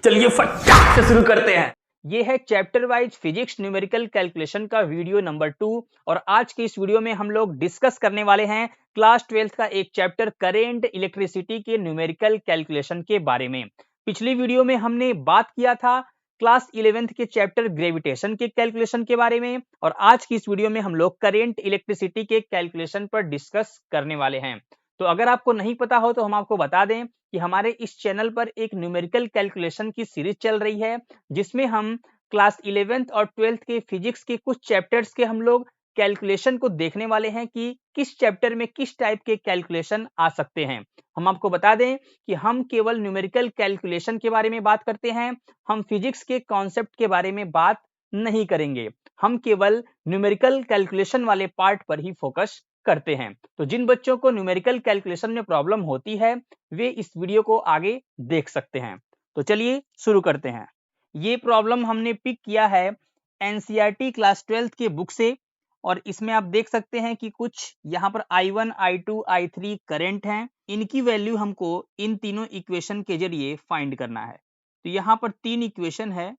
चलिए फटाक से शुरू करते हैं। ये है chapter wise physics numerical calculation का वीडियो नंबर 2 और आज के इस वीडियो में हम लोग डिस्कस करने वाले हैं क्लास 12th का एक चैप्टर करेंट इलेक्ट्रिसिटी के न्यूमेरिकल कैलकुलेशन के बारे में। पिछली वीडियो में हमने बात किया था क्लास 11th के चैप्टर ग्रेविटेशन के कैलकुलेशन के बारे में और आज की इस वीडियो में हम लोग करेंट इलेक्ट्रिसिटी के कैलकुलेशन पर डिस्कस करने वाले हैं। तो अगर आपको नहीं पता हो तो हम आपको बता दें कि हमारे इस चैनल पर एक न्यूमेरिकल कैलकुलेशन की सीरीज चल रही है जिसमें हम क्लास 11th और 12th के फिजिक्स के कुछ चैप्टर्स के हम लोग कैलकुलेशन को देखने वाले हैं कि किस चैप्टर में किस टाइप के कैलकुलेशन आ सकते हैं। हम आपको बता दें कि हम केवल न्यूमेरिकल कैलकुलेशन के बारे में बात करते हैं, हम फिजिक्स के कॉन्सेप्ट के बारे में बात नहीं करेंगे। हम केवल न्यूमेरिकल कैलकुलेशन वाले पार्ट पर ही फोकस करते हैं। तो जिन बच्चों को न्यूमेरिकल कैलकुलेशन में प्रॉब्लम होती है वे इस वीडियो को आगे देख सकते हैं। तो चलिए शुरू करते हैं। ये प्रॉब्लम हमने पिक किया है एनसीईआरटी क्लास 12th के बुक से और इसमें आप देख सकते हैं कि कुछ यहाँ पर I1, I2, I3 करंट हैं। इनकी वैल्यू हमको इन तीनों इक्वेशन के जरिए फाइंड करना है। तो यहाँ पर तीन इक्वेशन है,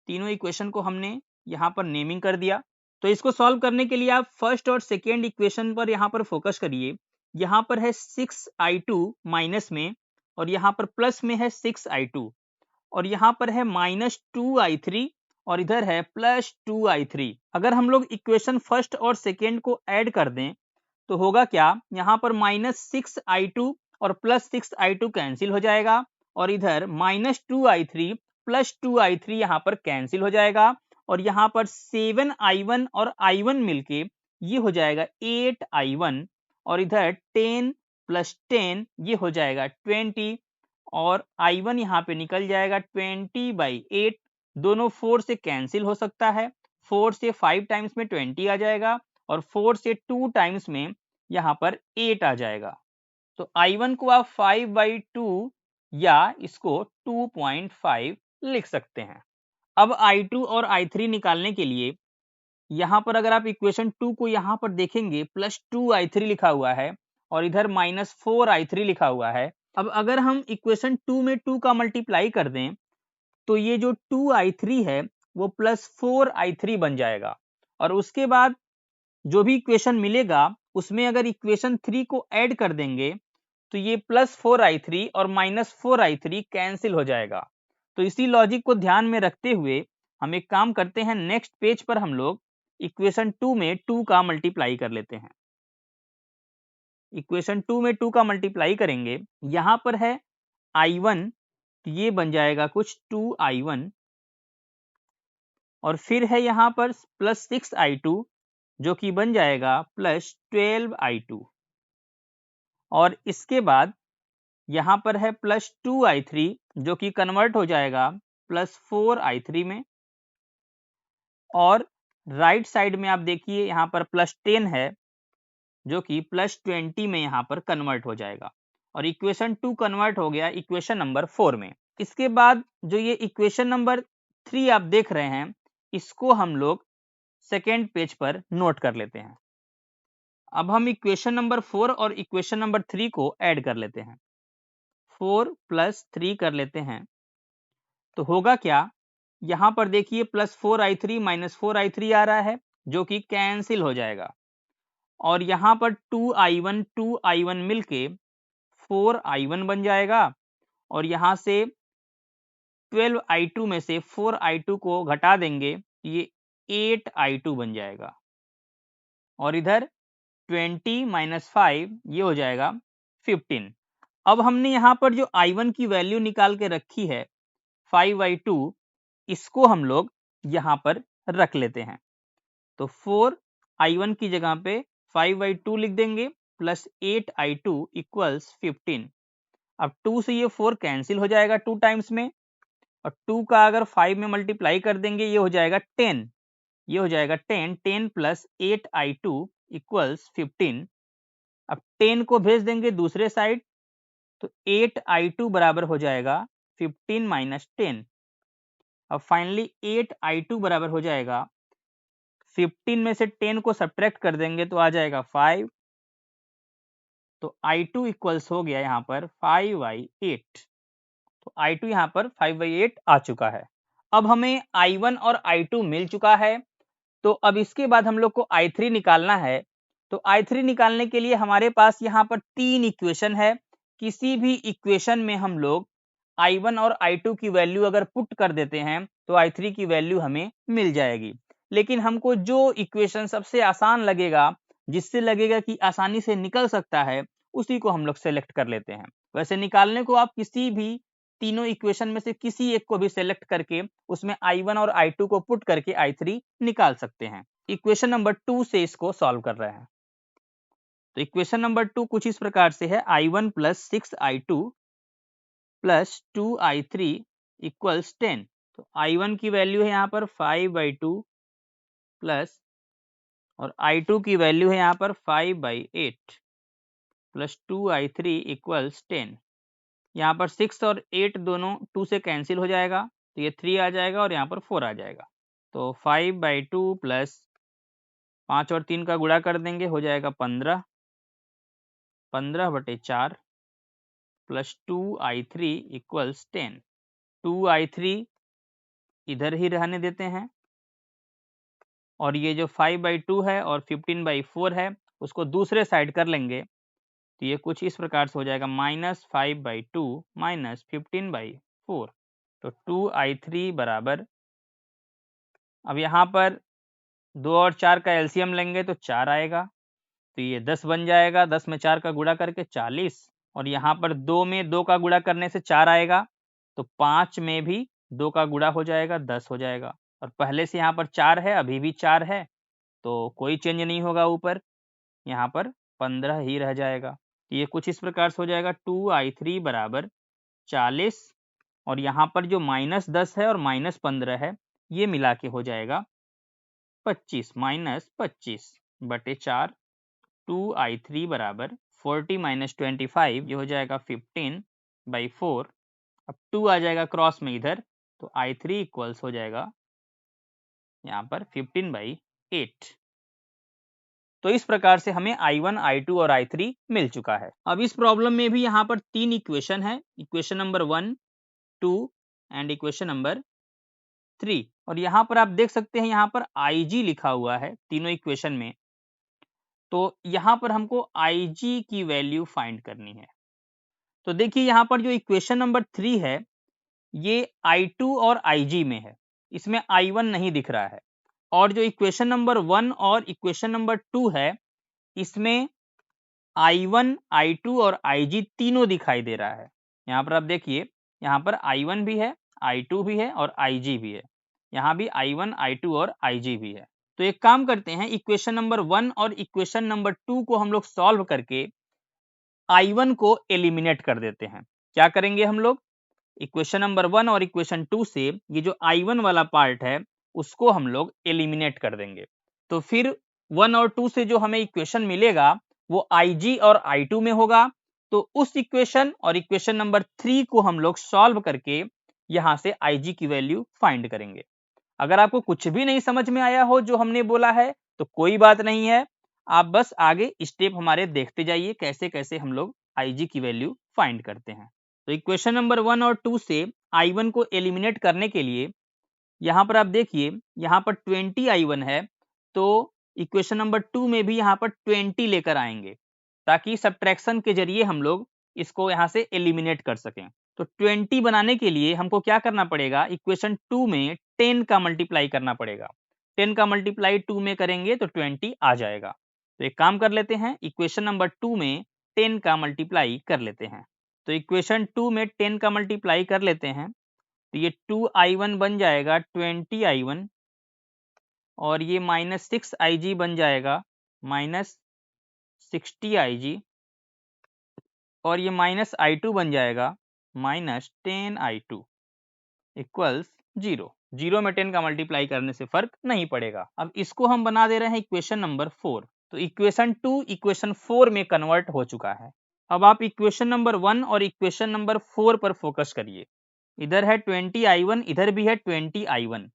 तीनों इक्वेशन को हमने यहाँ पर नेमिंग कर दिया। तो इसको सॉल्व करने के लिए आप फर्स्ट और सेकेंड इक्वेशन पर यहाँ पर फोकस करिए। यहाँ पर है 6I2 माइनस में और यहाँ पर प्लस में है 6I2 और यहाँ पर है -2I3 और इधर है +2I3। अगर हम लोग इक्वेशन फर्स्ट और सेकेंड को ऐड कर दें तो होगा क्या, यहाँ पर -6I2 और +6I2 कैंसिल हो जाएगा और इधर -2I3 +2I3 यहाँ पर कैंसिल हो जाएगा और यहाँ पर 7I1 और I1 मिलके ये हो जाएगा 8I1 और इधर 10 + 10 ये हो जाएगा 20 और I1 यहाँ पे निकल जाएगा 20/8। दोनों 4 से कैंसिल हो सकता है, 4 से 5 टाइम्स में 20 आ जाएगा और 4 से 2 टाइम्स में यहाँ पर 8 आ जाएगा। तो I1 को आप 5/2 या इसको 2.5 लिख सकते हैं। अब I2 और I3 निकालने के लिए यहाँ पर अगर आप इक्वेशन 2 को यहाँ पर देखेंगे +2I3 लिखा हुआ है और इधर -4I3 लिखा हुआ है। अब अगर हम इक्वेशन 2 में 2 का मल्टीप्लाई कर दें तो ये जो 2I3 है वो +4I3 बन जाएगा और उसके बाद जो भी इक्वेशन मिलेगा उसमें अगर इक्वेशन 3 को ऐड कर देंगे तो ये +4I3 और -4I3 कैंसिल हो जाएगा। तो इसी लॉजिक को ध्यान में रखते हुए हम एक काम करते हैं, नेक्स्ट पेज पर हम लोग इक्वेशन 2 में 2 का मल्टीप्लाई कर लेते हैं। इक्वेशन 2 में 2 का मल्टीप्लाई करेंगे, यहाँ पर है I1 ये बन जाएगा कुछ 2I1 और फिर है यहाँ पर +6I2 जो कि बन जाएगा +12I2 और इसके बाद यहाँ पर है +2I3 जो कि कन्वर्ट हो जाएगा +4I3 में और राइट साइड में आप देखिए यहाँ पर +10 है जो कि +20 में यहाँ पर कन्वर्ट हो जाएगा और इक्वेशन 2 कन्वर्ट हो गया इक्वेशन नंबर 4 में। इसके बाद जो ये इक्वेशन नंबर 3 आप देख रहे हैं इसको हम लोग सेकेंड पेज पर नोट कर लेते हैं। अब हम इक्वेशन नंबर 4 और इक्वेशन नंबर 3 को ऐड कर लेते हैं। 4 + 3 कर लेते हैं तो होगा क्या, यहाँ पर देखिए +4I3 -4I3 आ रहा है जो कि कैंसिल हो जाएगा और यहाँ पर 2I1 मिलके 4I1 बन जाएगा और यहाँ से 12I2 में से 4I2 को घटा देंगे ये 8I2 बन जाएगा और इधर 20 - 5 ये हो जाएगा 15। अब हमने यहाँ पर जो I1 की वैल्यू निकाल के रखी है 5/2 इसको हम लोग यहाँ पर रख लेते हैं। तो 4I1 की जगह पे 5/2 लिख देंगे +8I2 = 15। अब 2 से ये 4 कैंसिल हो जाएगा 2 टाइम्स में और 2 का अगर 5 में मल्टीप्लाई कर देंगे ये हो जाएगा 10। ये हो जाएगा 10 10 + 8I2 = 15। अब 10 को भेज देंगे दूसरे साइड तो 8I2 बराबर हो जाएगा 15 - 10। अब फाइनली 8I2 बराबर हो जाएगा 15 में से 10 को सब्ट्रैक्ट कर देंगे तो आ जाएगा 5। तो I2 इक्वल्स हो गया यहाँ पर 5/8 तो I2 यहाँ पर 5/8 आ चुका है। अब हमें I1 और I2 मिल चुका है, तो अब इसके बाद हम लोग को I3 निकालना है। तो I3 निकालने के लिए हमारे पास यहाँ पर 3 इक्वेशन है। किसी भी इक्वेशन में हम लोग I1 और I2 की वैल्यू अगर पुट कर देते हैं तो I3 की वैल्यू हमें मिल जाएगी। लेकिन हमको जो इक्वेशन सबसे आसान लगेगा, जिससे लगेगा कि आसानी से निकल सकता है, उसी को हम लोग सेलेक्ट कर लेते हैं। वैसे निकालने को आप किसी भी तीनों इक्वेशन में से किसी एक को भी सेलेक्ट करके उसमें I1 और I2 को पुट करके I3 निकाल सकते हैं। इक्वेशन नंबर 2 से इसको सॉल्व कर रहे हैं। तो इक्वेशन नंबर 2 कुछ इस प्रकार से है, I1 + 6I2 + 2I3 = 10। तो I1 की वैल्यू है यहाँ पर 5/2 प्लस और I2 की वैल्यू है यहाँ पर 5/8 प्लस 2I3 = 10। यहाँ पर 6 और 8 दोनों 2 से कैंसिल हो जाएगा, तो ये 3 आ जाएगा और यहाँ पर 4 आ जाएगा। तो 5/2 प्लस 5 और 3 का गुणा कर देंगे, हो जाएगा 15, 15/4 प्लस 2I3 = 10। 2I3 इधर ही रहने देते हैं और ये जो 5/2 है और 15/4 है उसको दूसरे साइड कर लेंगे, तो ये कुछ इस प्रकार से हो जाएगा -5/2 माइनस 15/4। तो 2I3 बराबर, अब यहाँ पर 2 और 4 का एलसीएम लेंगे तो 4 आएगा, तो ये 10 बन जाएगा। 10 में 4 का गुणा करके 40, और यहाँ पर 2 में 2 का गुणा करने से 4 आएगा, तो 5 में भी 2 का गुणा हो जाएगा, 10 हो जाएगा। और पहले से यहाँ पर 4 है, अभी भी 4 है, तो कोई चेंज नहीं होगा ऊपर, यहाँ पर 15 ही रह जाएगा। ये कुछ इस प्रकार से हो जाएगा 2I3 बराबर 40, और यहाँ पर जो -10 है और -15 है ये मिला के हो जाएगा 25, -25/4। 2I3 बराबर 40 - 25, ये हो जाएगा 15/4। अब 2 आ जाएगा क्रॉस में इधर, तो I3 इक्वल्स हो जाएगा यहाँ पर 15/8। तो इस प्रकार से हमें I1, I2 और I3 मिल चुका है। अब इस प्रॉब्लम में भी यहाँ पर 3 इक्वेशन है, equation number 1, 2 and equation number 3। और यहाँ पर आप देख सकते हैं यहाँ पर IG लिखा हुआ है तीनों इक्वेशन में। तो यहाँ पर हमको IG की वैल्यू फाइंड करनी है। तो देखिए यहाँ पर जो इक्वेशन नंबर 3 है ये I2 और IG में है, इसमें I1 नहीं दिख रहा है। और जो इक्वेशन नंबर 1 और इक्वेशन नंबर 2 है इसमें I1, I2 और IG तीनों दिखाई दे रहा है। यहाँ पर आप देखिए, यहाँ पर I1 भी है, I2 भी है और IG भी है। यहाँ भी I1, I2 और IG भी है। तो एक काम करते हैं, इक्वेशन नंबर 1 और इक्वेशन नंबर 2 को हम लोग सॉल्व करके I1 को एलिमिनेट कर देते हैं। क्या करेंगे हम लोग, इक्वेशन नंबर 1 और इक्वेशन 2 से ये जो I1 वाला पार्ट है उसको हम लोग एलिमिनेट कर देंगे। तो फिर 1 और 2 से जो हमें इक्वेशन मिलेगा वो IG और I2 में होगा। तो उस इक्वेशन और इक्वेशन नंबर 3 को हम लोग सॉल्व करके यहाँ से IG की वैल्यू फाइंड करेंगे। अगर आपको कुछ भी नहीं समझ में आया हो जो हमने बोला है तो कोई बात नहीं है, आप बस आगे स्टेप हमारे देखते जाइए कैसे कैसे हम लोग IG की वैल्यू फाइंड करते हैं। तो इक्वेशन नंबर 1 और 2 से I1 को एलिमिनेट करने के लिए यहाँ पर आप देखिए, यहाँ पर 20I1 है, तो इक्वेशन नंबर 2 में भी यहाँ पर 20 लेकर आएंगे ताकि सब्ट्रैक्शन के जरिए हम लोग इसको यहाँ से एलिमिनेट कर सकें। तो 20 बनाने के लिए हमको क्या करना पड़ेगा, इक्वेशन 2 में 10 का मल्टीप्लाई करना पड़ेगा। 10 का मल्टीप्लाई 2 में करेंगे तो 20 आ जाएगा। तो एक काम कर लेते हैं, इक्वेशन नंबर 2 में 10 का मल्टीप्लाई कर लेते हैं। तो इक्वेशन 2 में 10 का मल्टीप्लाई कर लेते हैं, तो ये 2I1 बन जाएगा 20I1, और ये -6IG बन जाएगा -60IG, और ये -I2 बन जाएगा -10I2 इक्वल्स 0। 0 में 10 का मल्टीप्लाई करने से फर्क नहीं पड़ेगा। अब इसको हम बना दे रहे हैं इक्वेशन नंबर 4। तो इक्वेशन 2 इक्वेशन 4 में कन्वर्ट हो चुका है। अब आप इक्वेशन नंबर 1 और इक्वेशन नंबर 4 पर फोकस करिए। इधर है 20I1, इधर भी है 20I1।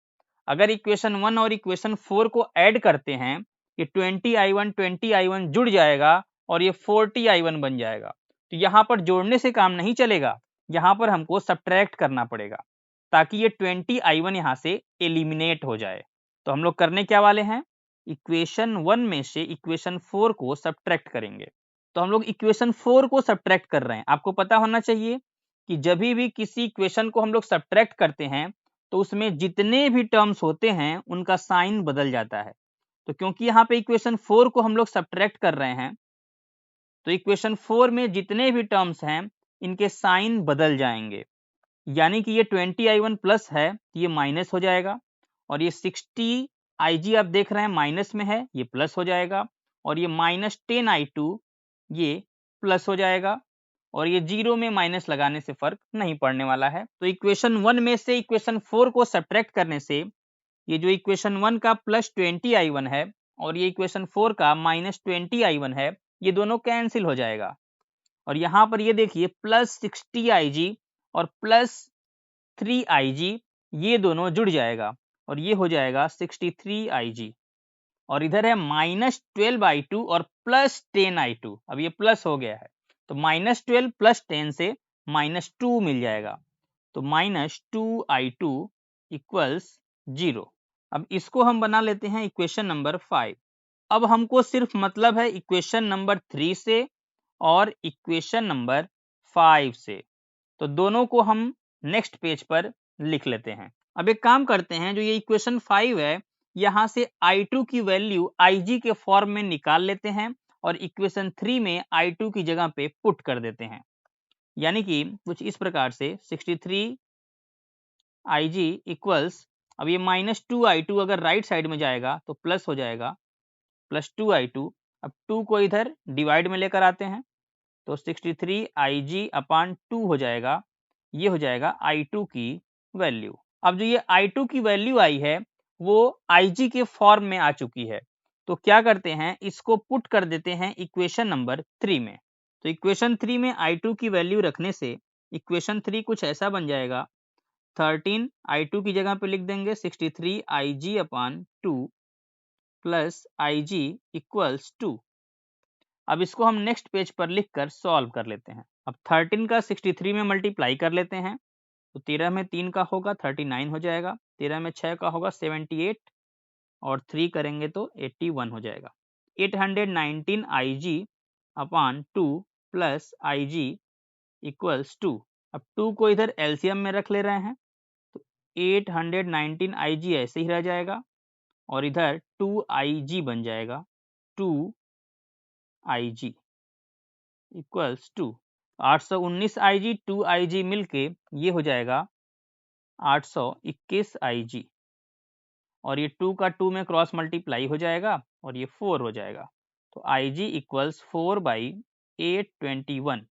अगर इक्वेशन 1 और इक्वेशन 4 को ऐड करते हैं, ये 20I1 जुड़ जाएगा और ये 40I1 बन जाएगा। तो यहाँ पर जोड़ने से काम नहीं चलेगा, यहाँ पर हमको सब्ट्रैक्ट करना पड़ेगा ताकि ये 20i1 यहाँ से एलिमिनेट हो जाए। तो हम लोग करने क्या वाले हैं, इक्वेशन 1 में से इक्वेशन 4 को सब्ट्रैक्ट करेंगे। तो हम लोग इक्वेशन 4 को सब्ट्रैक्ट कर रहे हैं। आपको पता होना चाहिए कि जब भी किसी इक्वेशन को हम लोग सब्ट्रैक्ट करते हैं तो उसमें जितने भी टर्म्स होते हैं उनका साइन बदल जाता है। तो क्योंकि यहाँ पे इक्वेशन 4 को हम लोग सब्ट्रैक्ट कर रहे हैं तो इक्वेशन 4 में जितने भी टर्म्स हैं इनके साइन बदल जाएंगे। यानी कि ये 20i1 प्लस है ये माइनस हो जाएगा, और ये 60ig आप देख रहे हैं माइनस में है ये प्लस हो जाएगा, और ये -10i2 ये प्लस हो जाएगा, और ये जीरो में माइनस लगाने से फर्क नहीं पड़ने वाला है। तो इक्वेशन 1 में से इक्वेशन 4 को सब्ट्रैक्ट करने से ये जो इक्वेशन 1 का +20i1 है और ये इक्वेशन 4 का -20i1 है, ये दोनों कैंसिल हो जाएगा। और यहाँ पर ये देखिए +60ig और +3ig ये दोनों जुड़ जाएगा और ये हो जाएगा 63ig, और इधर है -12i2 और +10i2। अब ये प्लस हो गया है तो -12 + 10 से -2 मिल जाएगा, तो -2i2 इक्वल्स 0। अब इसको हम बना लेते हैं इक्वेशन नंबर 5। अब हमको सिर्फ मतलब है इक्वेशन नंबर 3 से और इक्वेशन नंबर 5 से, तो दोनों को हम नेक्स्ट पेज पर लिख लेते हैं। अब एक काम करते हैं, जो ये इक्वेशन 5 है यहाँ से i2 की वैल्यू ig के फॉर्म में निकाल लेते हैं और इक्वेशन 3 में i2 की जगह पे पुट कर देते हैं। यानी कि कुछ इस प्रकार से 63ig इक्वल्स, अब ये -2i2 अगर राइट साइड में जाएगा तो प्लस हो जाएगा +2i2। अब 2 को इधर डिवाइड में लेकर आते हैं तो 63ig/2 हो जाएगा, ये हो जाएगा i2 की वैल्यू। अब जो ये i2 की वैल्यू आई है वो ig के फॉर्म में आ चुकी है, तो क्या करते हैं इसको पुट कर देते हैं इक्वेशन नंबर 3 में। तो इक्वेशन 3 में i2 की वैल्यू रखने से इक्वेशन 3 कुछ ऐसा बन जाएगा, 13 i2 की जगह पे लिख देंगे 63ig/2 प्लस ig इक्वल्स 2। अब इसको हम नेक्स्ट पेज पर लिखकर सॉल्व कर लेते हैं। अब 13 का 63 में मल्टीप्लाई कर लेते हैं तो 13 में 3 का होगा 39 हो जाएगा, 13 में 6 का होगा 78 और 3 करेंगे तो 81 हो जाएगा। 819ig/2 plus ig equals 2। अब 2 को इधर एलसीएम में रख ले रहे हैं तो 819ig ऐसे ही रह जाएगा और इधर 2ig बन जाएगा, 2ig इक्वल्स 2। 819ig 2ig मिलके ये हो जाएगा 821ig, और ये 2 का 2 में क्रॉस मल्टीप्लाई हो जाएगा और ये 4 हो जाएगा, तो ig इक्वल्स 4/821।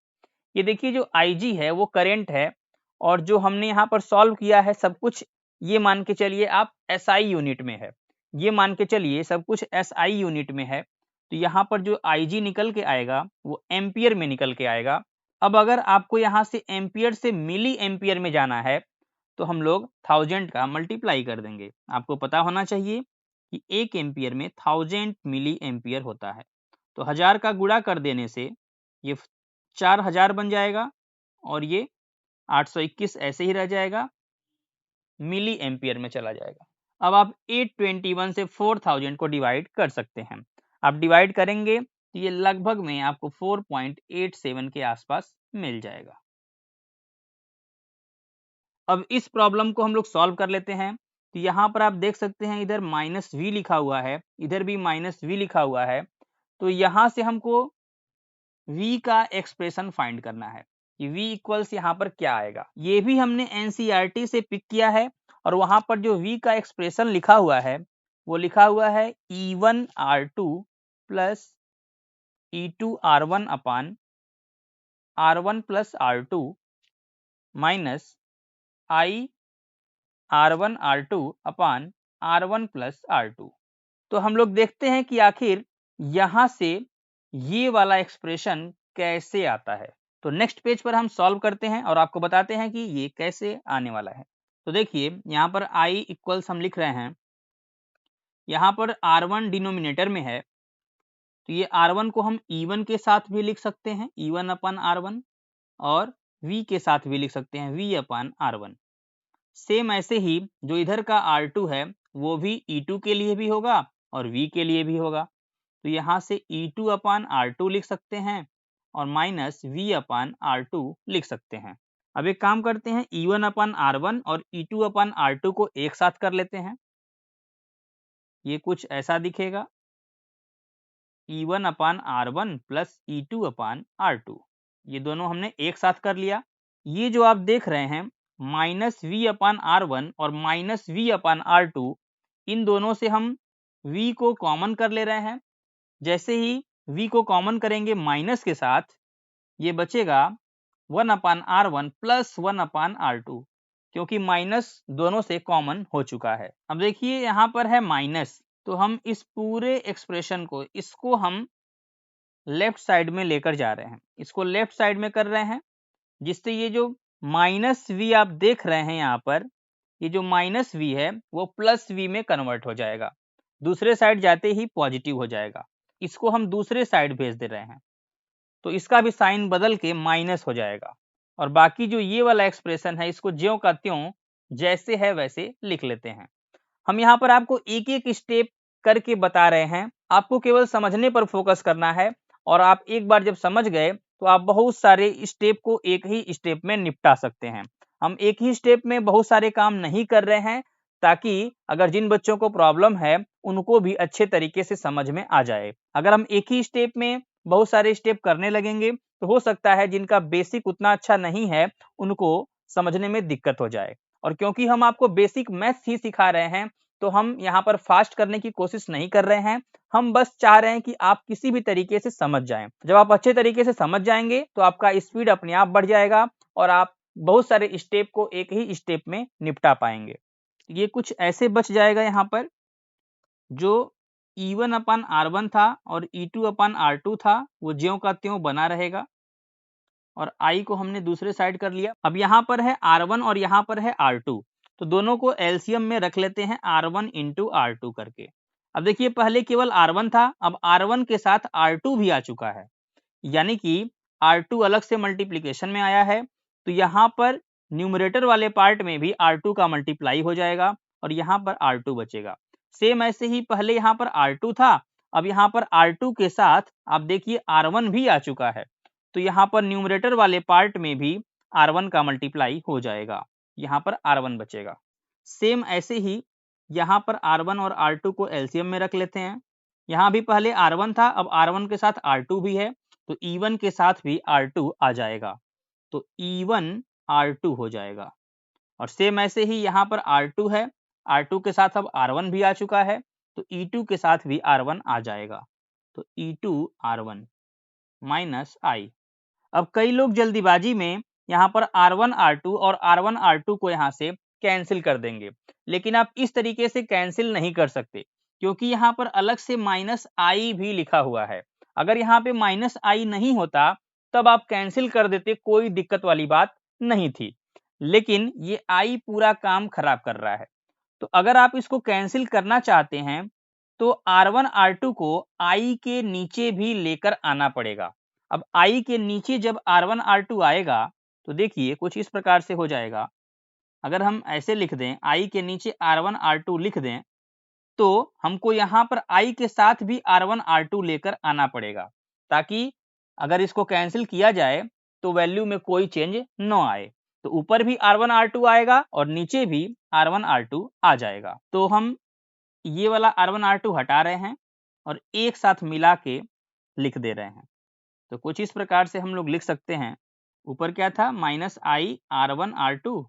ये देखिए जो ig है वो करंट है, और जो हमने यहाँ पर सॉल्व किया है सब कुछ ये मान के चलिए आप SI यूनिट में है, ये मान के चलिए सब कुछ SI यूनिट में है, तो यहाँ पर जो ig निकल के आएगा वो एम्पियर में निकल के आएगा। अब अगर आपको यहाँ से एम्पियर से मिली एम्पियर में जाना है तो हम लोग 1000 का मल्टीप्लाई कर देंगे। आपको पता होना चाहिए कि 1 एम्पियर में 1000 मिली एम्पियर होता है, तो 1000 का गुणा कर देने से ये 4000 बन जाएगा और ये 821 ऐसे ही रह जाएगा, मिली एम्पियर में चला जाएगा। अब आप 821 से 4000 को डिवाइड कर सकते हैं। आप डिवाइड करेंगे तो ये लगभग में आपको 4.87 के आसपास मिल जाएगा। अब इस प्रॉब्लम को हम लोग सॉल्व कर लेते हैं। तो यहाँ पर आप देख सकते हैं इधर -v लिखा हुआ है, इधर भी -v लिखा हुआ है, तो यहाँ से हमको v का एक्सप्रेशन फाइंड करना है कि v इक्वल्स यहाँ पर क्या आएगा। ये भी हमने NCERT से पिक किया है और वहाँ पर जो v का एक्सप्रेशन लिखा हुआ है वो लिखा हुआ है E1R2 plus E2R1/R1 plus R2 minus I/R1R2/R1 plus R2। तो हम लोग देखते हैं कि आखिर यहाँ से ये वाला एक्सप्रेशन कैसे आता है। तो नेक्स्ट पेज पर हम सॉल्व करते हैं और आपको बताते हैं कि ये कैसे आने वाला है। तो देखिए यहाँ पर I इक्वल्स हम लिख रहे हैं, यहाँ पर R1 डिनोमिनेटर में है तो ये R1 को हम E1 के साथ भी लिख सकते हैं, E1/R1, और v के साथ भी लिख सकते हैं v/r1। सेम ऐसे ही जो इधर का r2 है वो भी E2 के लिए भी होगा और v के लिए भी होगा। तो यहाँ से E2/r2 लिख सकते हैं और माइनस v/r2 लिख सकते हैं। अब एक काम करते हैं, E1/r1 और E2/r2 को एक साथ कर लेते हैं। ये कुछ ऐसा दिखेगा, E1/r1 प्लस E2/r2, ये दोनों हमने एक साथ कर लिया। ये जो आप देख रहे हैं माइनस v/r1 और माइनस v/r2, इन दोनों से हम v को कॉमन कर ले रहे हैं। जैसे ही v को कॉमन करेंगे माइनस के साथ, ये बचेगा 1/r1 प्लस 1/r2, क्योंकि माइनस दोनों से कॉमन हो चुका है। अब देखिए यहाँ पर है माइनस, तो हम इस पूरे एक्सप्रेशन को, इसको हम लेफ्ट साइड में लेकर जा रहे हैं, इसको लेफ्ट साइड में कर रहे हैं, जिससे ये जो माइनस v आप देख रहे हैं यहाँ पर, ये जो माइनस v है वो प्लस v में कन्वर्ट हो जाएगा, दूसरे साइड जाते ही पॉजिटिव हो जाएगा। इसको हम दूसरे साइड भेज दे रहे हैं, तो इसका भी साइन बदल के माइनस हो जाएगा। और बाकी जो ये वाला एक्सप्रेशन है, इसको ज्यों का त्यों जैसे है वैसे लिख लेते हैं। हम यहाँ पर आपको एक एक स्टेप करके बता रहे हैं, आपको केवल समझने पर फोकस करना है, और आप एक बार जब समझ गए तो आप बहुत सारे स्टेप को एक ही स्टेप में निपटा सकते हैं। हम एक ही स्टेप में बहुत सारे काम नहीं कर रहे हैं, ताकि अगर जिन बच्चों को प्रॉब्लम है उनको भी अच्छे तरीके से समझ में आ जाए। अगर हम एक ही स्टेप में बहुत सारे स्टेप करने लगेंगे तो हो सकता है जिनका बेसिक उतना अच्छा नहीं है उनको समझने में दिक्कत हो जाए। और क्योंकि हम आपको बेसिक मैथ्स ही सिखा रहे हैं, तो हम यहाँ पर फास्ट करने की कोशिश नहीं कर रहे हैं, हम बस चाह रहे हैं कि आप किसी भी तरीके से समझ जाएं। जब आप अच्छे तरीके से समझ जाएंगे तो आपका स्पीड अपने आप बढ़ जाएगा और आप बहुत सारे स्टेप को एक ही स्टेप में निपटा पाएंगे। ये कुछ ऐसे बच जाएगा यहाँ पर, जो E1/r1 था और E2/r2 था वो ज्यों का त्यों बना रहेगा, और I को हमने दूसरे साइड कर लिया। अब यहाँ पर है R1 और यहाँ पर है R2, तो दोनों को एलसीएम में रख लेते हैं R1 इंटू R2 करके। अब देखिए पहले केवल R1 था, अब R1 के साथ R2 भी आ चुका है, यानी कि R2 अलग से मल्टीप्लिकेशन में आया है, तो यहाँ पर न्यूमरेटर वाले पार्ट में भी R2 का मल्टीप्लाई हो जाएगा और यहाँ पर R2 बचेगा। सेम ऐसे ही पहले यहाँ पर R2 था, अब यहाँ पर R2 के साथ आप देखिए R1 भी आ चुका है, तो यहाँ पर न्यूमरेटर वाले पार्ट में भी R1 का मल्टीप्लाई हो जाएगा, यहाँ पर R1 बचेगा। सेम ऐसे ही यहाँ पर R1 और R2 को एलसीएम में रख लेते हैं। यहाँ भी पहले R1 था, अब R1 के साथ R2 भी है, तो E1 के साथ भी R2 आ जाएगा, तो E1 R2 हो जाएगा। और सेम ऐसे ही यहाँ पर R2 है, R2 के साथ अब R1 भी आ चुका है, तो E2 के साथ भी R1 आ जाएगा, तो E2 R1 माइनस I। अब कई लोग जल्दीबाजी में यहाँ पर R1 R2 और R1 R2 को यहाँ से कैंसिल कर देंगे, लेकिन आप इस तरीके से कैंसिल नहीं कर सकते, क्योंकि यहाँ पर अलग से माइनस I भी लिखा हुआ है। अगर यहाँ पे माइनस I नहीं होता तब आप कैंसिल कर देते, कोई दिक्कत वाली बात नहीं थी, लेकिन ये I पूरा काम खराब कर रहा है। तो अगर आप इसको कैंसिल करना चाहते हैं तो R1 R2 को I के नीचे भी लेकर आना पड़ेगा। अब I के नीचे जब R1 R2 आएगा तो देखिए कुछ इस प्रकार से हो जाएगा। अगर हम ऐसे लिख दें, I के नीचे R1 R2 लिख दें, तो हमको यहाँ पर I के साथ भी R1 R2 लेकर आना पड़ेगा, ताकि अगर इसको कैंसिल किया जाए तो वैल्यू में कोई चेंज न आए। तो ऊपर भी R1 R2 आएगा और नीचे भी R1 R2 आ जाएगा। तो हम ये वाला R1 R2 हटा रहे हैं और एक साथ मिला के लिख दे रहे हैं। तो कुछ इस प्रकार से हम लोग लिख सकते हैं, ऊपर क्या था माइनस I R1 R2,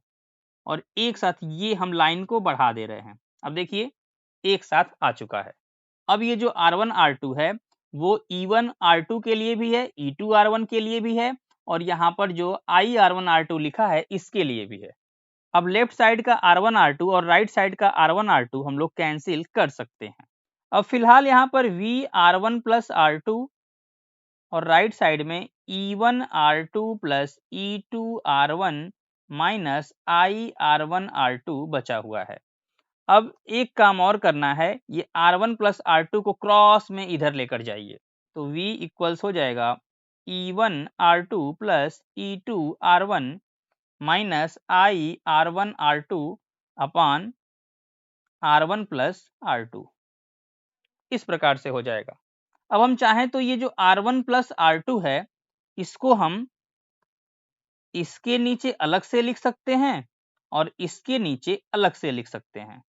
और एक साथ ये हम लाइन को बढ़ा दे रहे हैं। अब देखिए एक साथ आ चुका है। अब ये जो R1 R2 है वो E1 R2 के लिए भी है, E2 R1 के लिए भी है, और यहाँ पर जो I R1 R2 लिखा है इसके लिए भी है। अब लेफ्ट साइड का R1 R2 और राइट साइड का R1 R2 हम लोग कैंसिल कर सकते हैं। अब फिलहाल यहाँ पर V R1 प्लस R2 और राइट साइड में E1 R2 plus E2 R1 minus I R1 R2 बचा हुआ है। अब एक काम और करना है, ये R1 प्लस R2 को क्रॉस में इधर लेकर जाइए, तो V इक्वल्स हो जाएगा E1 R2 plus E2 R1 minus I R1 R2 upon R1 plus R2, इस प्रकार से हो जाएगा। अब हम चाहें तो ये जो R1 प्लस R2 है इसको हम इसके नीचे अलग से लिख सकते हैं और इसके नीचे अलग से लिख सकते हैं।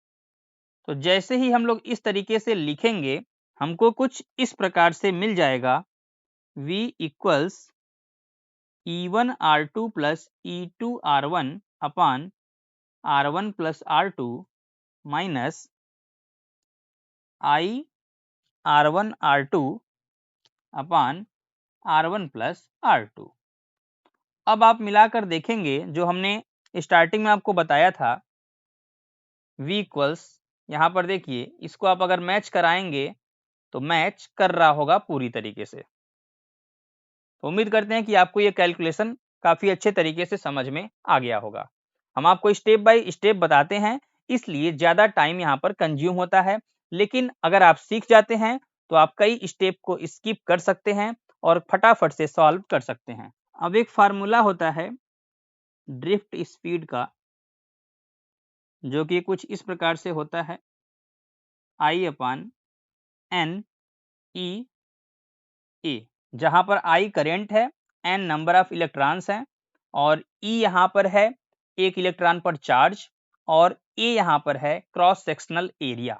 तो जैसे ही हम लोग इस तरीके से लिखेंगे हमको कुछ इस प्रकार से मिल जाएगा, V equals E1 R2 plus E2 R1 upon R1 plus R2 minus I R1 R2 upon R1 plus R2। अब आप मिलाकर देखेंगे जो हमने स्टार्टिंग में आपको बताया था V इक्वल्स, यहाँ पर देखिए इसको आप अगर मैच कराएंगे तो मैच कर रहा होगा पूरी तरीके से। तो उम्मीद करते हैं कि आपको ये कैलकुलेशन काफ़ी अच्छे तरीके से समझ में आ गया होगा। हम आपको स्टेप बाय स्टेप बताते हैं इसलिए ज़्यादा टाइम यहाँ पर कंज्यूम होता है, लेकिन अगर आप सीख जाते हैं तो आप कई स्टेप को स्किप कर सकते हैं और फटाफट से सॉल्व कर सकते हैं। अब एक फार्मूला होता है ड्रिफ्ट स्पीड का, जो कि कुछ इस प्रकार से होता है I अपान एन ई ए, जहाँ पर I करेंट है, n नंबर ऑफ इलेक्ट्रॉन्स हैं और E यहाँ पर है एक इलेक्ट्रॉन पर चार्ज और A यहाँ पर है क्रॉस सेक्शनल एरिया।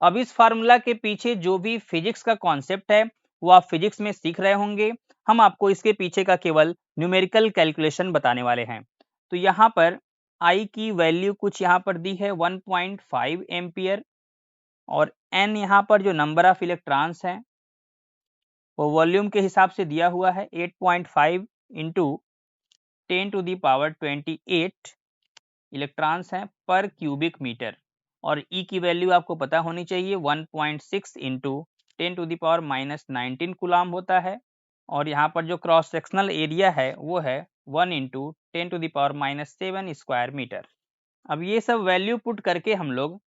अब इस फार्मूला के पीछे जो भी फिजिक्स का कॉन्सेप्ट है वो आप फिजिक्स में सीख रहे होंगे, हम आपको इसके पीछे का केवल न्यूमेरिकल कैलकुलेशन बताने वाले हैं। तो यहाँ पर I की वैल्यू कुछ यहाँ पर दी है 1.5 एम्पियर और n यहाँ पर जो नंबर ऑफ इलेक्ट्रॉन्स हैं वो वॉल्यूम के हिसाब से दिया हुआ है 8.5 इंटू 10⁻28 इलेक्ट्रॉन्स हैं पर क्यूबिक मीटर और E की वैल्यू आपको पता होनी चाहिए 1.6 इंटू 10⁻19 कूलाम होता है और यहाँ पर जो क्रॉस सेक्शनल एरिया है वो है 1 इंटू 10⁻7 स्क्वायर मीटर। अब ये सब वैल्यू पुट करके हम लोग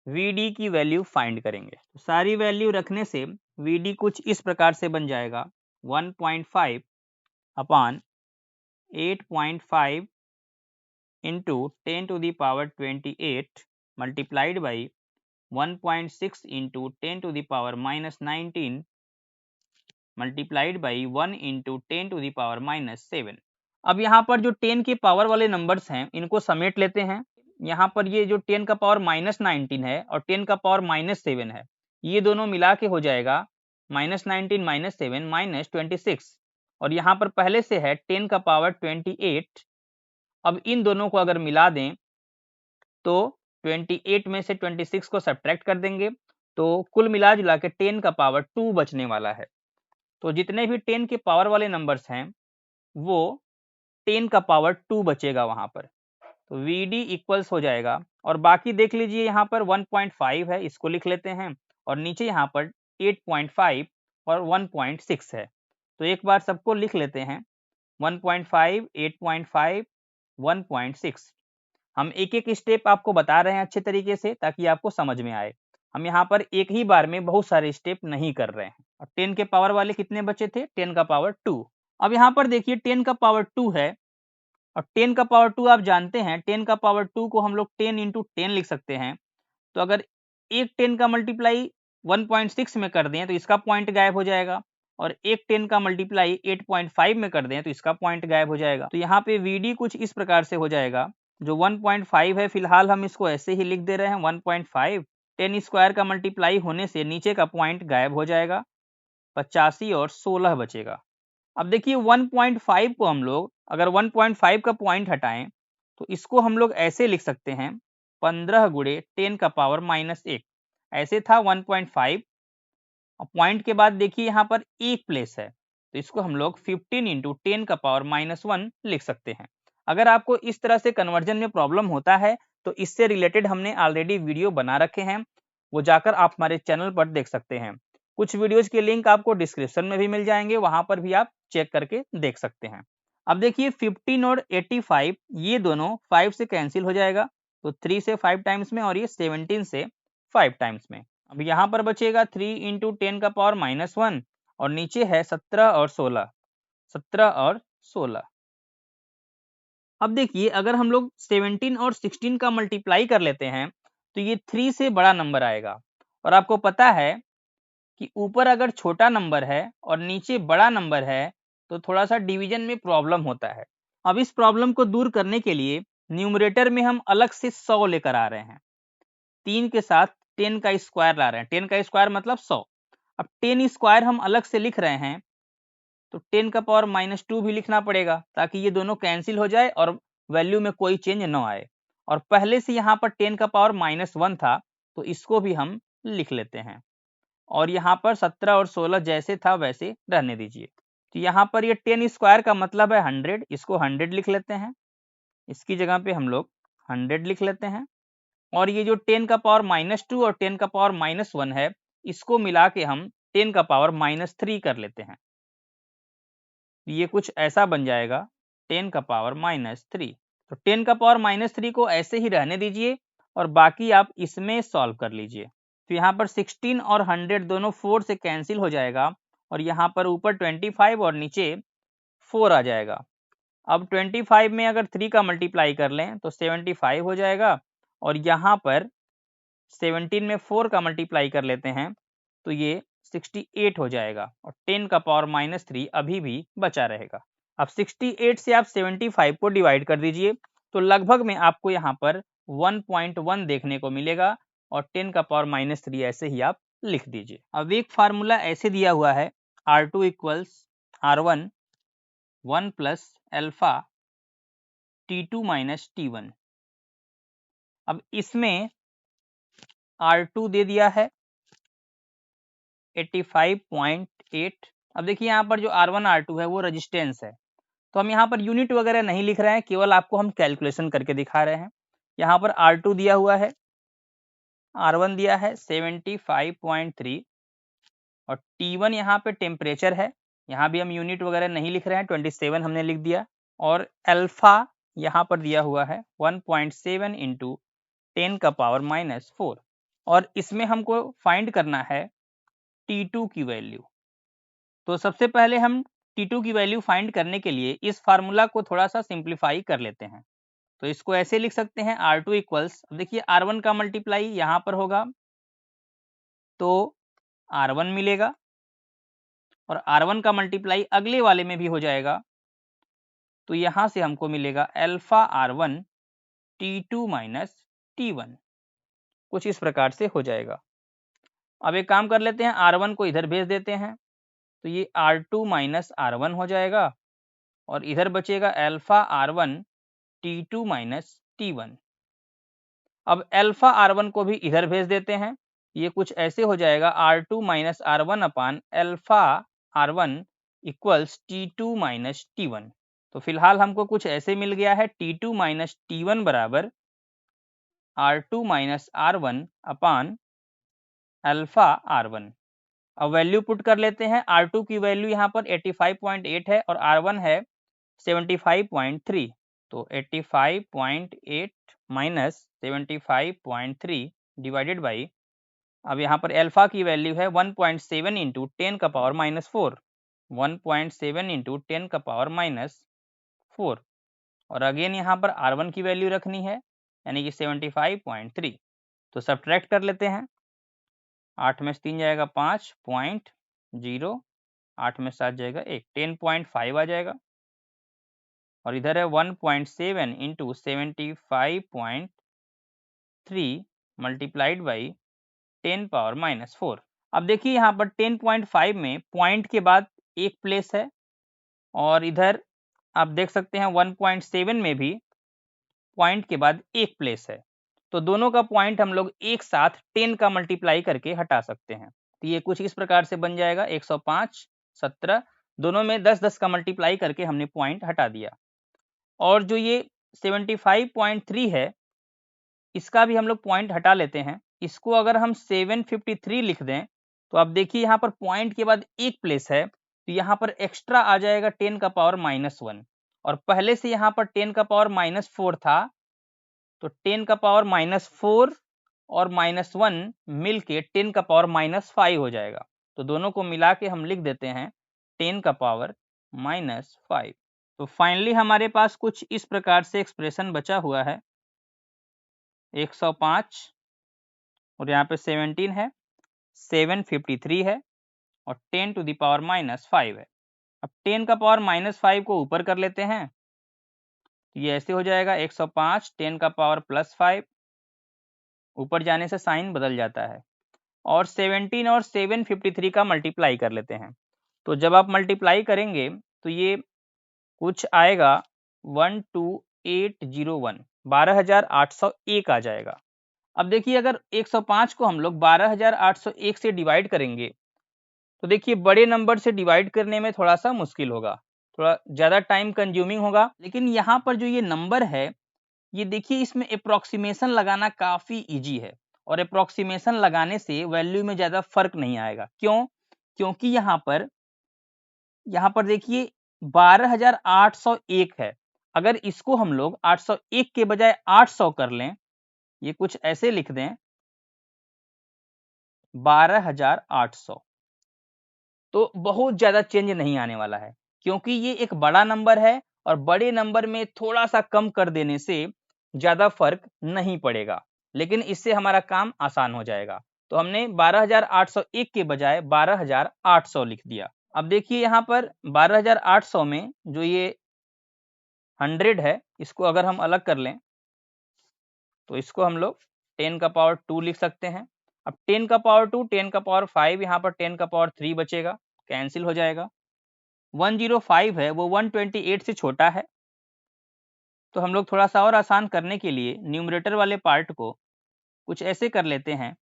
VD की वैल्यू फाइंड करेंगे। तो सारी वैल्यू रखने से VD कुछ इस प्रकार से बन जाएगा 1.5 अपान 8.5 into 10⁻28 multiplied by 1.6 into 10⁻19 multiplied by 1 into 10⁻7। अब यहाँ पर जो 10 के पावर वाले नंबर्स हैं इनको समेट लेते हैं। यहाँ पर ये जो 10 का पावर -19 है और 10 का पावर -7 है, ये दोनों मिला के हो जाएगा -19 -7 -26 और यहाँ पर पहले से है 10 का पावर 28। अब इन दोनों को अगर मिला दें तो 28 में से 26 को सब्ट्रैक्ट कर देंगे तो कुल मिला जुला के 10 का पावर 2 बचने वाला है। तो जितने भी 10 के पावर वाले नंबर्स हैं वो 10 का पावर 2 बचेगा वहां पर। तो VD इक्वल्स हो जाएगा और बाकी देख लीजिए यहाँ पर 1.5 है, इसको लिख लेते हैं और नीचे यहाँ पर 8.5 और 1.6 है। तो एक बार सबको लिख लेते हैं 1.5, 8.5, 1.6। हम एक एक स्टेप आपको बता रहे हैं अच्छे तरीके से ताकि आपको समझ में आए। हम यहाँ पर एक ही बार में बहुत सारे स्टेप नहीं कर रहे हैं। और 10 के पावर वाले कितने बचे थे? 10 का पावर 2। अब यहाँ पर देखिए 10 का पावर 2 है और 10 का पावर 2 आप जानते हैं 10 का पावर 2 को हम लोग 10 इंटू 10 लिख सकते हैं। तो अगर एक 10 का मल्टीप्लाई 1.6 में कर दें तो इसका पॉइंट गायब हो जाएगा और एक 10 का मल्टीप्लाई 8.5 में कर दें तो इसका पॉइंट गायब हो जाएगा। तो यहाँ पे VD कुछ इस प्रकार से हो जाएगा। जो 1.5 है फिलहाल हम इसको ऐसे ही लिख दे रहे हैं 1.5। 10 स्क्वायर का मल्टीप्लाई होने से नीचे का पॉइंट गायब हो जाएगा, 85 और 16 बचेगा। अब देखिए 1.5 को हम लोग अगर 1.5 का पॉइंट हटाएं तो इसको हम लोग ऐसे लिख सकते हैं 15 गुणे 10 का पावर -1। ऐसे था 1.5 और पॉइंट के बाद देखिए यहाँ पर एक प्लेस है तो इसको हम लोग 15 इंटू 10 का पावर -1 लिख सकते हैं। अगर आपको इस तरह से कन्वर्जन में प्रॉब्लम होता है तो इससे रिलेटेड हमने ऑलरेडी वीडियो बना रखे हैं, वो जाकर आप हमारे चैनल पर देख सकते हैं। कुछ वीडियोज के लिंक आपको डिस्क्रिप्शन में भी मिल जाएंगे, वहां पर भी आप चेक करके देख सकते हैं। अब देखिए 15 और 85 ये दोनों 5 से कैंसिल हो जाएगा तो 3 से 5 टाइम्स में और ये 17 से 5 टाइम्स में। अब यहाँ पर बचेगा 3 इंटू 10 का पावर -1 और नीचे है 17 और 16 17 और 16। अब देखिए अगर हम लोग 17 और 16 का मल्टीप्लाई कर लेते हैं तो ये 3 से बड़ा नंबर आएगा। और आपको पता है कि ऊपर अगर छोटा नंबर है और नीचे बड़ा नंबर है तो थोड़ा सा डिवीजन में प्रॉब्लम होता है। अब इस प्रॉब्लम को दूर करने के लिए न्यूमरेटर में हम अलग से 100 लेकर आ रहे हैं। 3 के साथ 10 का स्क्वायर ला रहे हैं। 10 का स्क्वायर मतलब 100। अब 10 स्क्वायर हम अलग से लिख रहे हैं तो 10 का पावर -2 भी लिखना पड़ेगा ताकि ये दोनों कैंसिल हो जाए और वैल्यू में कोई चेंज न आए। और पहले से यहाँ पर 10 का पावर -1 था तो इसको भी हम लिख लेते हैं। और यहाँ पर 17 और 16 जैसे था वैसे रहने दीजिए। तो यहाँ पर ये 10 स्क्वायर का मतलब है 100, इसको 100 लिख लेते हैं। इसकी जगह पे हम लोग 100 लिख लेते हैं। और ये जो 10 का पावर -2 और 10 का पावर -1 है इसको मिला के हम 10 का पावर -3 कर लेते हैं। ये कुछ ऐसा बन जाएगा 10 का पावर -3। तो 10 का पावर -3 को ऐसे ही रहने दीजिए और बाकी आप इसमें सॉल्व कर लीजिए। तो यहाँ पर 16 और 100 दोनों 4 से कैंसिल हो जाएगा और यहाँ पर ऊपर 25 और नीचे 4 आ जाएगा। अब 25 में अगर 3 का मल्टीप्लाई कर लें तो 75 हो जाएगा और यहाँ पर 17 में 4 का मल्टीप्लाई कर लेते हैं तो ये 68 हो जाएगा और 10 का पावर -3 अभी भी बचा रहेगा। अब 68 से आप 75 को डिवाइड कर दीजिए तो लगभग में आपको यहाँ पर 1.1 देखने को मिलेगा और 10 का पावर -3 ऐसे ही आप लिख दीजिए। अब एक फार्मूला ऐसे दिया हुआ है R2 equals R1 1 plus alpha T2 minus T1। अब इसमें R2 दे दिया है 85.8। अब देखिए यहाँ पर जो R1 R2 है वो रेजिस्टेंस है तो हम यहाँ पर यूनिट वगैरह नहीं लिख रहे हैं, केवल आपको हम कैलकुलेशन करके दिखा रहे हैं। यहाँ पर R2 दिया हुआ है, R1 दिया है 75.3 और T1 यहाँ पे टेम्परेचर है, यहाँ भी हम यूनिट वगैरह नहीं लिख रहे हैं, 27 हमने लिख दिया। और अल्फा यहाँ पर दिया हुआ है 1.7 इंटू 10 का पावर -4 और इसमें हमको फाइंड करना है T2 की वैल्यू। तो सबसे पहले हम T2 की वैल्यू फाइंड करने के लिए इस फार्मूला को थोड़ा सा सिंप्लीफाई कर लेते हैं। तो इसको ऐसे लिख सकते हैं R2 इक्वल्स, देखिए R1 का मल्टीप्लाई यहाँ पर होगा तो R1 मिलेगा और R1 का मल्टीप्लाई अगले वाले में भी हो जाएगा तो यहाँ से हमको मिलेगा alpha R1 T2 minus T1, कुछ इस प्रकार से हो जाएगा। अब एक काम कर लेते हैं, R1 को इधर भेज देते हैं तो ये R2 माइनस R1 हो जाएगा और इधर बचेगा alpha R1 T2 minus T1। अब अल्फा R1 को भी इधर भेज देते हैं, ये कुछ ऐसे हो जाएगा R2 माइनस R1 अपान alpha R1 equals T2 minus T1। तो फिलहाल हमको कुछ ऐसे मिल गया है T2 माइनस T1 बराबर R2 माइनस R1 अपान अल्फा R1। अब वैल्यू पुट कर लेते हैं, R2 की वैल्यू यहाँ पर 85.8 है और R1 है 75.3। तो 85.8 माइनस 75.3 डिवाइडेड बाई, अब यहाँ पर अल्फा की वैल्यू है 1.7 इंटू 10 का पावर -4, 1.7 इंटू 10 का पावर -4 और अगेन यहाँ पर R1 की वैल्यू रखनी है यानी कि 75.3। तो सब्ट्रैक्ट कर लेते हैं, 8 में से 3 जाएगा 5.0, 8 में 7 जाएगा 1, 10.5 आ जाएगा और इधर है 1.7 इंटू 75.3 मल्टीप्लाइड बाई 10 पावर -4। अब देखिए यहाँ पर 10.5 में पॉइंट के बाद एक प्लेस है और इधर आप देख सकते हैं 1.7 में भी पॉइंट के बाद एक प्लेस है। तो दोनों का पॉइंट हम लोग एक साथ 10 का मल्टीप्लाई करके हटा सकते हैं। तो ये कुछ इस प्रकार से बन जाएगा 105, 17, दोनों में 10-10 का मल्टीप्लाई करके हमने पॉइंट हटा दिया। और जो ये 75.3 है इसका भी हम लोग पॉइंट हटा लेते हैं। इसको अगर हम 753 लिख दें तो आप देखिए यहाँ पर पॉइंट के बाद एक प्लेस है तो यहाँ पर एक्स्ट्रा आ जाएगा 10 का पावर -1 और पहले से यहाँ पर 10 का पावर -4 था तो 10 का पावर -4 और -1 मिल के 10 का पावर -5 हो जाएगा। तो दोनों को मिला के हम लिख देते हैं 10 का पावर -5। तो फाइनली हमारे पास कुछ इस प्रकार से एक्सप्रेशन बचा हुआ है, 105 और यहाँ पे 17 है, 753 है और 10 टू द पावर -5 है। अब 10 का पावर -5 को ऊपर कर लेते हैं, तो ये ऐसे हो जाएगा 105 10 का पावर +5, ऊपर जाने से साइन बदल जाता है, और 17 और 753 का मल्टीप्लाई कर लेते हैं। तो जब आप मल्टीप्लाई करेंगे तो ये कुछ आएगा 12801, 12801 आ जाएगा। अब देखिए अगर 105 को हम लोग 12801 से डिवाइड करेंगे तो देखिए बड़े नंबर से डिवाइड करने में थोड़ा सा मुश्किल होगा, थोड़ा ज़्यादा टाइम कंज्यूमिंग होगा। लेकिन यहाँ पर जो ये नंबर है, ये देखिए इसमें अप्रोक्सीमेशन लगाना काफ़ी इजी है, और अप्रोक्सीमेशन लगाने से वैल्यू में ज़्यादा फर्क नहीं आएगा। क्यों? क्योंकि यहाँ पर देखिए 12801 है, अगर इसको हम लोग 801 के बजाय 800 कर लें, ये कुछ ऐसे लिख दें 12800, तो बहुत ज़्यादा चेंज नहीं आने वाला है, क्योंकि ये एक बड़ा नंबर है और बड़े नंबर में थोड़ा सा कम कर देने से ज़्यादा फर्क नहीं पड़ेगा, लेकिन इससे हमारा काम आसान हो जाएगा। तो हमने 12801 के बजाय 12800 लिख दिया। अब देखिए यहाँ पर 12800 में जो ये 100 है, इसको अगर हम अलग कर लें तो इसको हम लोग 10 का पावर 2 लिख सकते हैं। अब 10 का पावर 2, 10 का पावर 5, यहाँ पर 10 का पावर 3 बचेगा, कैंसिल हो जाएगा। 105 है वो 128 से छोटा है, तो हम लोग थोड़ा सा और आसान करने के लिए न्यूमरेटर वाले पार्ट को कुछ ऐसे कर लेते हैं।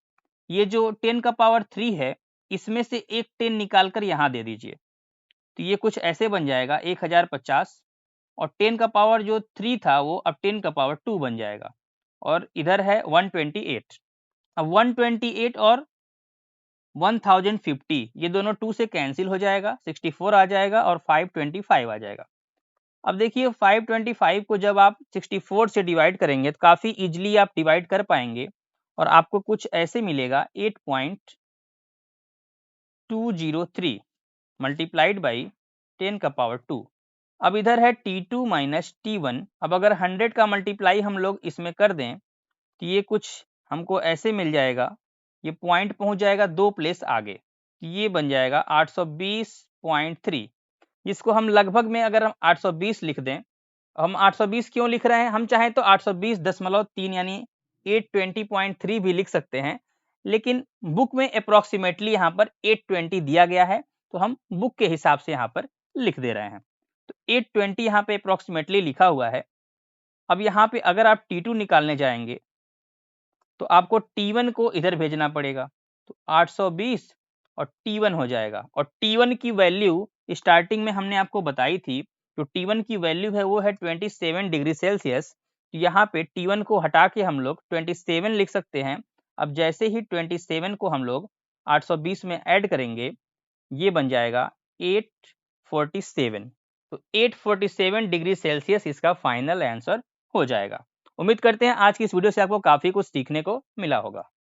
ये जो 10 का पावर 3 है, इसमें से एक 10 निकाल कर यहाँ दे दीजिए, तो ये कुछ ऐसे बन जाएगा 1050, और 10 का पावर जो 3 था वो अब 10 का पावर 2 बन जाएगा, और इधर है 128। अब 128 और 1050 ये दोनों 2 से कैंसिल हो जाएगा, 64 आ जाएगा और 525 आ जाएगा। अब देखिए 525 को जब आप 64 से डिवाइड करेंगे तो काफ़ी इजीली आप डिवाइड कर पाएंगे, और आपको कुछ ऐसे मिलेगा 8.203 मल्टीप्लाइड बाई 10 का पावर 2। अब इधर है T2 माइनस T1। अब अगर 100 का मल्टीप्लाई हम लोग इसमें कर दें तो ये कुछ हमको ऐसे मिल जाएगा, ये पॉइंट पहुंच जाएगा 2 प्लेस आगे, तो ये बन जाएगा 820.3, जिसको हम लगभग में अगर हम 820 लिख दें, हम 820 क्यों लिख रहे हैं, हम चाहें तो 820.3 यानी 820.3 भी लिख सकते हैं, लेकिन बुक में अप्रोक्सीमेटली यहाँ पर 820 दिया गया है, तो हम बुक के हिसाब से यहाँ पर लिख दे रहे हैं। तो 820 यहाँ पे अप्रोक्सीमेटली लिखा हुआ है। अब यहाँ पे अगर आप T2 निकालने जाएंगे तो आपको T1 को इधर भेजना पड़ेगा, तो 820 और T1 हो जाएगा, और T1 की वैल्यू स्टार्टिंग में हमने आपको बताई थी, तो T1 की वैल्यू है वो है 27 डिग्री सेल्सियस। तो यहाँ पे T1 को हटा के हम लोग 27 लिख सकते हैं। अब जैसे ही 27 को हम लोग 820 में ऐड करेंगे, ये बन जाएगा 847, तो 847 डिग्री सेल्सियस इसका फाइनल आंसर हो जाएगा। उम्मीद करते हैं आज की इस वीडियो से आपको काफ़ी कुछ सीखने को मिला होगा।